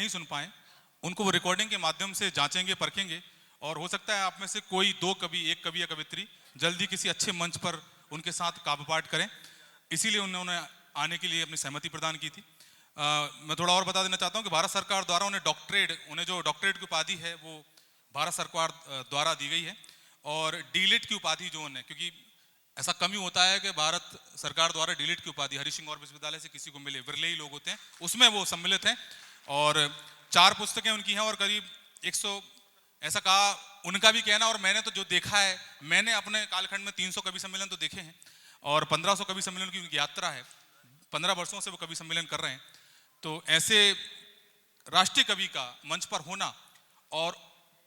नहीं सुन पाए उनको वो रिकॉर्डिंग के माध्यम से जांचेंगे, परखेंगे, और हो सकता है आप में से कोई दो कवि, एक कवि या कवित्री जल्दी किसी अच्छे मंच पर उनके साथ काव्य पाठ करें। इसीलिए उन्होंने आने के लिए अपनी सहमति प्रदान की थी। मैं थोड़ा और बता देना चाहता हूं कि भारत सरकार द्वारा उन्हें जो डॉक्टरेट की उपाधि है वो भारत सरकार द्वारा दी गई है, और डीलिट की उपाधि जो उन्हें, क्योंकि ऐसा कम ही होता है कि भारत सरकार द्वारा डीलिट की उपाधि हरि सिंह और विश्वविद्यालय से किसी को मिले, विरले ही लोग होते हैं, उसमें वो सम्मिलित हैं। और 4 पुस्तकें उनकी हैं और करीब 100, ऐसा कहा उनका भी कहना, और मैंने तो जो देखा है, मैंने अपने कालखंड में 300 कवि सम्मेलन तो देखे हैं और 1500 कवि सम्मेलन की उनकी यात्रा है, 15 वर्षों से वो कवि सम्मेलन कर रहे हैं। तो ऐसे राष्ट्रीय कवि का मंच पर होना, और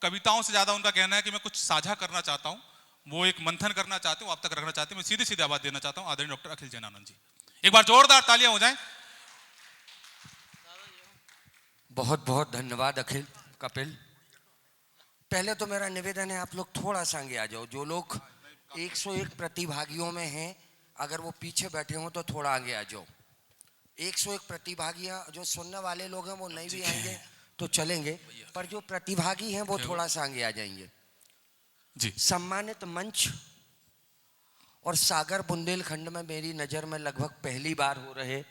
कविताओं से ज्यादा उनका कहना है कि मैं कुछ साझा करना चाहता हूं, वो एक मंथन करना चाहते हूं, आप तक रखना चाहते हैं। मैं सीधे सीधे आवाज देना चाहता हूं आदरणीय डॉक्टर अखिल जैनानंद जी। एक बार जोरदार तालियां हो जाएं। बहुत बहुत धन्यवाद अखिल, कपिल। पहले तो मेरा निवेदन है आप लोग थोड़ा सा आगे आ जाओ। जो लोग 101 प्रतिभागियों में हैं, अगर वो पीछे बैठे हों तो थोड़ा आगे आ जाओ। 101 प्रतिभागियां, जो सुनने वाले लोग हैं वो नहीं भी आएंगे तो चलेंगे, पर जो प्रतिभागी हैं वो थोड़ा सा आगे आ जाएंगे जी। सम्मानित मंच और सागर बुंदेलखंड में मेरी नजर में लगभग पहली बार हो रहे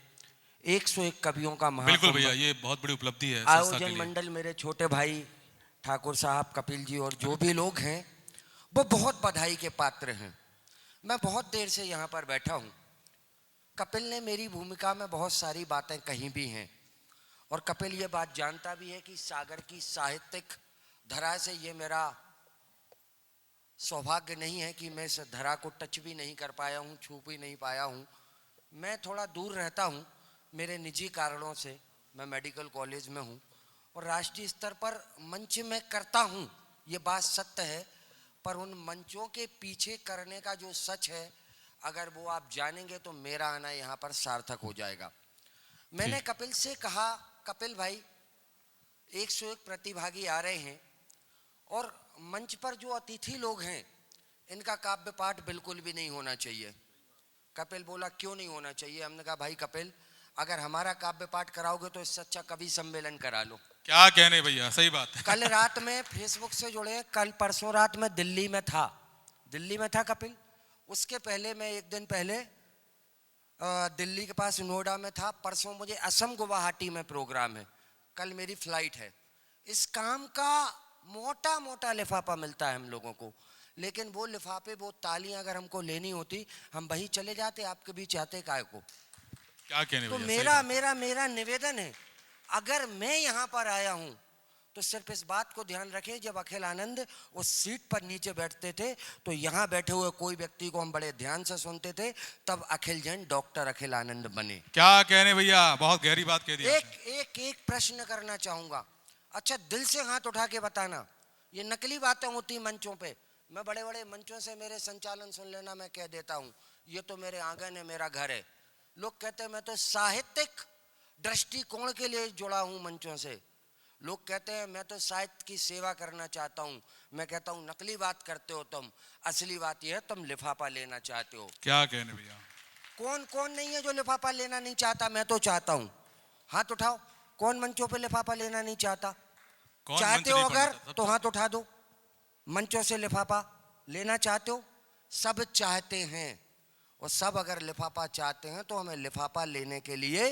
101 कवियों का महाकुंभ। बिल्कुल भैया, ये बहुत बड़ी उपलब्धि है। आयोजन मंडल मेरे छोटे भाई ठाकुर साहब, कपिल जी और जो भी लोग हैं वो बहुत बधाई के पात्र हैं। मैं बहुत देर से यहाँ पर बैठा हूँ। कपिल ने मेरी भूमिका में बहुत सारी बातें कही भी हैं, और कपिल ये बात जानता भी है कि सागर की साहित्यिक धरा से ये मेरा सौभाग्य नहीं है कि मैं इस धरा को टच भी नहीं कर पाया हूँ, छू भी नहीं पाया हूँ। मैं थोड़ा दूर रहता हूँ मेरे निजी कारणों से। मैं मेडिकल कॉलेज में हूँ और राष्ट्रीय स्तर पर मंच में करता हूँ, ये बात सत्य है, पर उन मंचों के पीछे करने का जो सच है, अगर वो आप जानेंगे तो मेरा आना यहाँ पर सार्थक हो जाएगा। मैंने कपिल से कहा, कपिल भाई 101 प्रतिभागी आ रहे हैं और मंच पर जो अतिथि लोग हैं इनका काव्य पाठ बिल्कुल भी नहीं होना चाहिए। कपिल बोला क्यों नहीं होना चाहिए? हमने कहा भाई कपिल, अगर हमारा काव्य पाठ कराओगे तो इससे अच्छा कवि सम्मेलन करा लो। क्या कहने भैया, सही बात है। कल रात में फेसबुक से जुड़े, कल परसों रात में दिल्ली में था कपिल। उसके पहले मैं एक दिन पहले दिल्ली के पास नोएडा में था। परसों मुझे असम गुवाहाटी में प्रोग्राम है, कल मेरी फ्लाइट है। इस काम का मोटा मोटा लिफाफा मिलता है हम लोगों को, लेकिन वो लिफाफे, वो तालियां अगर हमको लेनी होती हम वहीं चले जाते, आपके बीच आते काय को। क्या कहने तो भैया, मेरा निवेदन है, अगर मैं यहाँ पर आया हूँ तो सिर्फ इस बात को ध्यान रखें, जब अखिल आनंद उस सीट पर नीचे बैठते थे तो यहाँ बैठे हुए कोई व्यक्ति को हम बड़े ध्यान से सुनते थे, तब अखिल जैन डॉक्टर अखिल आनंद बने। क्या कहने भैया, बहुत गहरी बात कह दी। एक प्रश्न करना चाहूंगा, अच्छा दिल से हाथ उठा के बताना, ये नकली बातें होती मंचों पे। मैं बड़े बड़े मंचों से मेरे संचालन सुन लेना, मैं कह देता हूँ ये तो मेरे आंगन है, मेरा घर है। लोग कहते हैं मैं तो साहित्यिक दृष्टिकोण के लिए जुड़ा हूँ मंचों से। लोग कहते हैं मैं तो साहित्य की सेवा करना चाहता हूँ। मैं कहता हूँ नकली बात करते हो तुम, असली बात यह है तुम लिफाफा लेना चाहते हो। क्या कहने भैया, कौन कौन नहीं है जो लिफाफा लेना नहीं चाहता? मैं तो चाहता हूँ, हाथ उठाओ। कौन मंचों पे लिफाफा लेना नहीं चाहता? चाहते हो अगर तो हाथ उठा दो। मंचों से लिफाफा लेना चाहते हो? सब चाहते हैं, और सब अगर लिफाफा चाहते हैं तो हमें लिफाफा लेने के लिए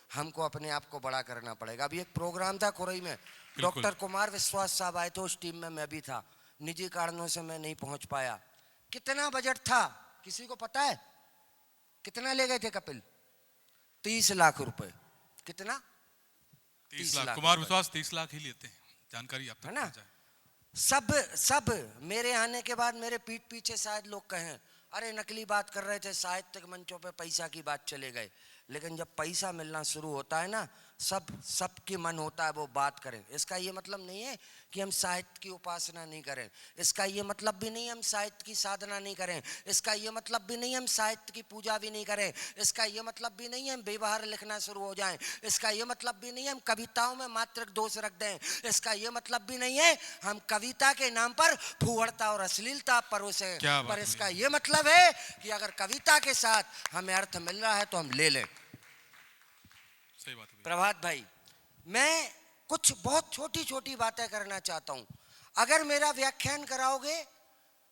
हमको अपने आप को बड़ा करना पड़ेगा। अभी एक प्रोग्राम था खुरई में, डॉक्टर कुमार विश्वास साहब आए थे, उस टीम में मैं भी था। निजी कारणों से मैं नहीं पहुंच पाया। कितना बजट था किसी को पता है? कितना ले गए थे कपिल? 30 लाख रुपए। कितना? 30 लाख। कुमार विश्वास 30 लाख ही लेते हैं, जानकारी आप तक है ना। सब मेरे आने के बाद मेरे पीठ पीछे शायद लोग कहें अरे नकली बात कर रहे थे, साहित्यिक मंचों पे पैसा की बात चले गए। लेकिन जब पैसा मिलना शुरू होता है ना, सबकी मन होता है वो बात करें। इसका ये मतलब नहीं है कि हम साहित्य की उपासना नहीं करें, इसका ये मतलब भी नहीं हम साहित्य की साधना नहीं करें, इसका ये मतलब भी नहीं हम साहित्य की पूजा भी नहीं करें, इसका ये मतलब भी नहीं हम बेबाहर लिखना शुरू हो जाएं, इसका ये मतलब भी नहीं हम कविताओं में मात्रक दोष रख दें, इसका ये मतलब भी नहीं है हम कविता के नाम पर फूहड़ता और अश्लीलता परोसें। पर इसका ये मतलब है कि अगर कविता के साथ हमें अर्थ मिल रहा है तो हम ले लें। सही बात है। प्रभात भाई, मैं कुछ बहुत छोटी छोटी बातें करना चाहता हूँ। अगर मेरा व्याख्यान कराओगे,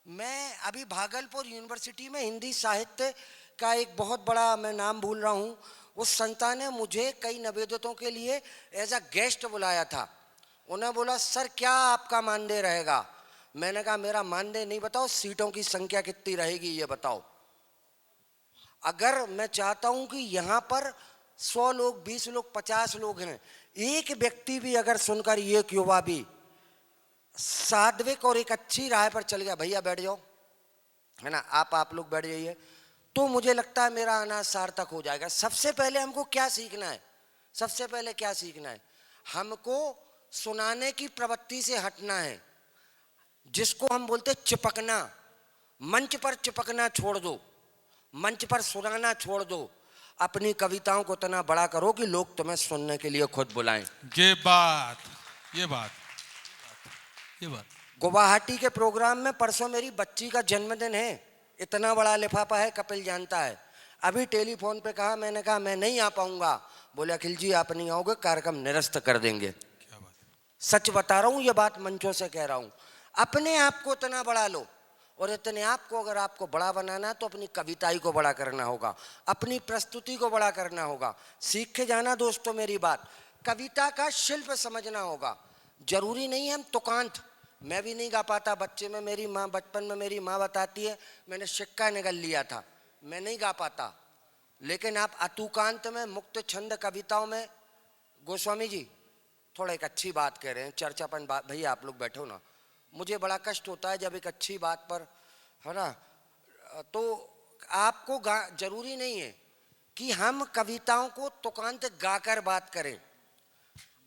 मैं अभी भागलपुर यूनिवर्सिटी में हिंदी साहित्य का एक बहुत बड़ा, मैं नाम भूल रहा हूँ, उस संस्था ने मुझे कई निवेदितों के लिए एज अ गेस्ट बुलाया था। उन्हें बोला सर क्या आपका मानदेय रहेगा? मैंने कहा मेरा मानदेय नहीं बताओ, सीटों की संख्या कितनी रहेगी ये बताओ। अगर मैं चाहता हूं कि यहाँ पर 100 लोग, 20 लोग, 50 लोग हैं, एक व्यक्ति भी अगर सुनकर, एक युवा भी सात्विक और एक अच्छी राह पर चल गया, भैया बैठ जाओ, है ना, आप लोग बैठ जाइए, तो मुझे लगता है मेरा आना सार्थक हो जाएगा। सबसे पहले हमको क्या सीखना है? सबसे पहले क्या सीखना है? हमको सुनाने की प्रवृत्ति से हटना है, जिसको हम बोलते चिपकना। मंच पर चिपकना छोड़ दो, मंच पर सुनाना छोड़ दो। अपनी कविताओं को इतना बड़ा करो कि लोग तुम्हें सुनने के लिए खुद बुलाएं। ये बात, ये बात, ये बात। गुवाहाटी के प्रोग्राम में परसों मेरी बच्ची का जन्मदिन है, इतना बड़ा लिफाफा है, कपिल जानता है। अभी टेलीफोन पे कहा, मैंने कहा मैं नहीं आ पाऊंगा। बोले अखिल जी आप नहीं आओगे, कार्यक्रम निरस्त कर देंगे। क्या बात है। सच बता रहा हूँ, ये बात मंचों से कह रहा हूँ। अपने आप को इतना बड़ा लो, और इतने आप को अगर आपको बड़ा बनाना है तो अपनी कविताई को बड़ा करना होगा, अपनी प्रस्तुति को बड़ा करना होगा। सीख के जाना दोस्तों मेरी बात, कविता का शिल्प समझना होगा। जरूरी नहीं है हम तुकांत, मैं भी नहीं गा पाता। बच्चे में मेरी माँ, बचपन में मेरी माँ बताती है, मैंने सिक्का निगल लिया था, मैं नहीं गा पाता। लेकिन आप अतुकांत में, मुक्त छंद कविताओं में, गोस्वामी जी थोड़ा एक अच्छी बात कह रहे हैं, चर्चापन बात, भैया आप लोग बैठो ना। मुझे बड़ा कष्ट होता है जब एक अच्छी बात पर, है ना, तो आपको जरूरी नहीं है कि हम कविताओं को तुकांत गाकर बात करें।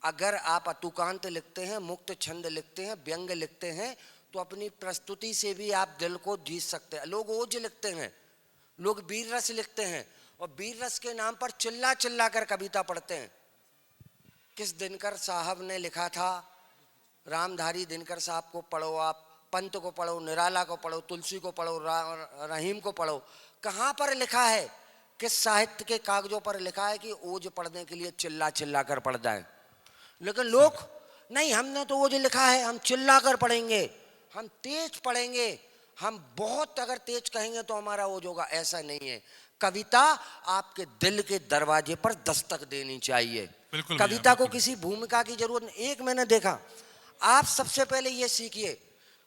अगर आप अतुकांत लिखते हैं, मुक्त छंद लिखते हैं, व्यंग लिखते हैं, तो अपनी प्रस्तुति से भी आप दिल को जीत सकते हैं। लोग ओज लिखते हैं, लोग वीर रस लिखते हैं, और वीर रस के नाम पर चिल्ला चिल्ला कर कविता पढ़ते हैं। किस दिनकर साहब ने लिखा था, रामधारी दिनकर साहब को पढ़ो, आप पंत को पढ़ो, निराला को पढ़ो, तुलसी को पढ़ो, रहीम को पढ़ो। कहाँ पर लिखा है, किस साहित्य के कागजों पर लिखा है कि ओज पढ़ने के लिए चिल्ला चिल्ला कर पढ़ जाए? लेकिन लोग नहीं, हमने तो ओज लिखा है, हम चिल्ला कर पढ़ेंगे, हम तेज पढ़ेंगे, हम बहुत अगर तेज कहेंगे तो हमारा ओज होगा। ऐसा नहीं है। कविता आपके दिल के दरवाजे पर दस्तक देनी चाहिए। कविता को किसी भूमिका की जरूरत नहीं। एक मैंने देखा, आप सबसे पहले ये सीखिए,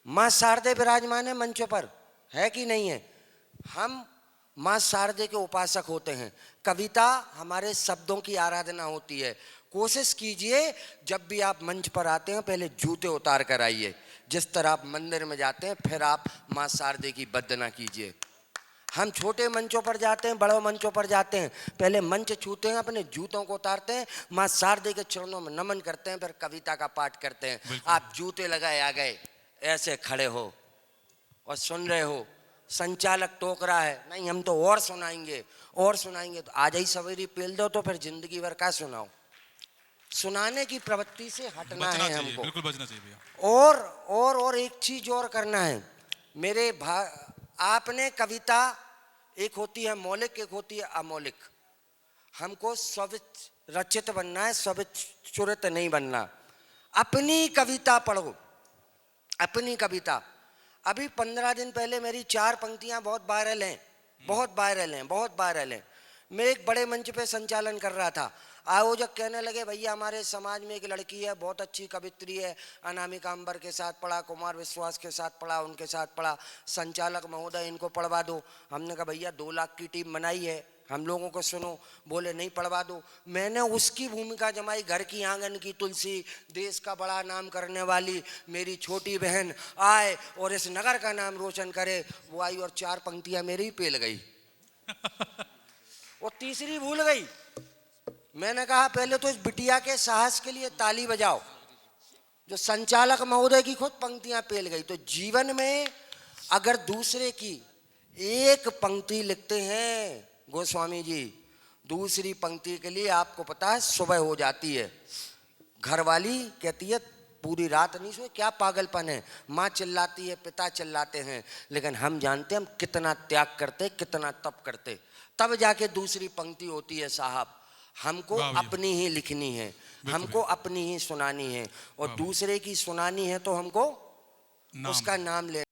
माँ शारदे विराजमान है मंचों पर, है कि नहीं है? हम माँ शारदे के उपासक होते हैं। कविता हमारे शब्दों की आराधना होती है। कोशिश कीजिए जब भी आप मंच पर आते हैं पहले जूते उतार कर आइए। जिस तरह आप मंदिर में जाते हैं फिर आप माँ शारदे की वंदना कीजिए। हम छोटे मंचों पर जाते हैं, बड़े मंचों पर जाते हैं, पहले मंच छूते हैं, अपने जूतों को उतारते हैं, माँ शारदे के चरणों में नमन करते हैं, फिर कविता का पाठ करते हैं। आप जूते लगाए आ गए, ऐसे खड़े हो और सुन रहे हो, संचालक टोक रहा है, नहीं हम तो और सुनाएंगे और सुनाएंगे, तो आज ही सवेरी पेल दो तो फिर जिंदगी भर क्या सुनाओ। सुनाने की प्रवृत्ति से हटना है हमको, बिल्कुल बचना चाहिए भैया। और एक चीज और करना है मेरे आपने कविता, एक होती है मौलिक, एक होती है अमौलिक। हमको रचित बनना है, स्वविचलित नहीं बनना। अपनी कविता पढ़ो, अपनी कविता। अभी 15 दिन पहले मेरी 4 पंक्तियां बहुत वायरल हैं, बहुत वायरल हैं, बहुत वायरल हैं। मैं एक बड़े मंच पे संचालन कर रहा था, आयोजक कहने लगे भैया हमारे समाज में एक लड़की है, बहुत अच्छी कवित्री है, अनामिका अंबर के साथ पढ़ा, कुमार विश्वास के साथ पढ़ा, उनके साथ पढ़ा, संचालक महोदय इनको पढ़वा दो। हमने कहा भैया 2 लाख की टीम बनाई है, हम लोगों को सुनो। बोले नहीं पढ़वा दो। मैंने उसकी भूमिका जमाई, घर की आंगन की तुलसी, देश का बड़ा नाम करने वाली मेरी छोटी बहन आए और इस नगर का नाम रोशन करे। वो आई और 4 पंक्तियां मेरी ही पेल गई और तीसरी भूल गई। मैंने कहा पहले तो इस बिटिया के साहस के लिए ताली बजाओ, जो संचालक महोदय की खुद पंक्तियां पेल गई। तो जीवन में अगर दूसरे की एक पंक्ति लिखते हैं गोस्वामी जी, दूसरी पंक्ति के लिए आपको पता है सुबह हो जाती है। घरवाली कहती है पूरी रात नहीं सोए, क्या पागलपन है। माँ चिल्लाती है, पिता चिल्लाते हैं, लेकिन हम जानते हैं हम कितना त्याग करते, कितना तप करते, तब जाके दूसरी पंक्ति होती है। साहब हमको वाह भैया। अपनी ही लिखनी है, बिल्कुल हमको अपनी ही सुनानी है, और वाह। दूसरे की सुनानी है तो हमको नाम उसका नाम ले